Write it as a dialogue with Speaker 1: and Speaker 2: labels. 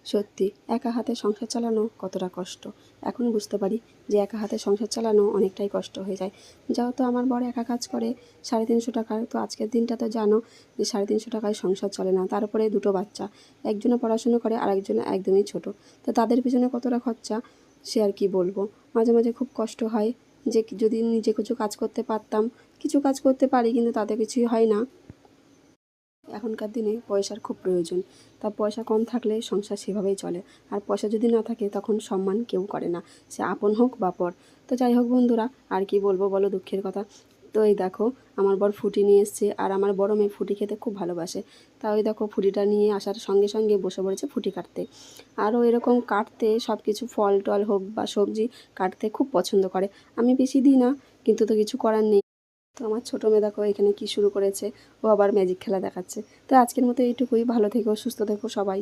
Speaker 1: সত্যি একা হাতে সংসার চালানো কতটা কষ্ট। এখন বুঝতে পারি যে একা হাতে সংসার চালানো অনেকটাই কষ্ট হয়ে যায়। যেহেতু আমার বর একা কাজ করে 350 টাকার, তো আজকের দিনটা তো জানো যে 350 টাকায় সংসার চলে না। তার উপরে দুটো বাচ্চা, একজনে পড়াশুনো করে আর একজনে একদমই ছোট। তো তাদের পিছনে কতটা খরচা সে আর কি বলবো। মাঝে মাঝে খুব কষ্ট হয় যে যদি নিজে কিছু কাজ করতে পারতাম। কিছু কাজ করতে পারি কিন্তু তাতে কিছুই হয় না। এখনকার দিনে পয়সার খুব প্রয়োজন। তা পয়সা কম থাকলে সংসার সেভাবেই চলে। আর পয়সা যদি না থাকে তখন সম্মান কেউ করে না, সে আপন হোক বা পর। তো যাই হোক বন্ধুরা, আর কি বলবো বলো, দুঃখের কথা। তো এই দেখো আমার বর ফুটি নিয়ে এসছে, আর আমার বড় মেয়ে ফুটি খেতে খুব ভালোবাসে। তা ওই দেখো ফুটিটা নিয়ে আসার সঙ্গে সঙ্গে বসে পড়েছে ফুটি কাটতে। আরও এরকম কাটতে সব কিছু ফল টল হোক বা সবজি কাটতে খুব পছন্দ করে। আমি বেশি দিই না, কিন্তু তো কিছু করার নেই। তো আমার ছোটো মেয়ে দেখো এখানে কি শুরু করেছে, ও আবার ম্যাজিক খেলা দেখাচ্ছে। তো আজকের মতো এইটুকুই, ভালো থেকো, সুস্থ থেকো সবাই।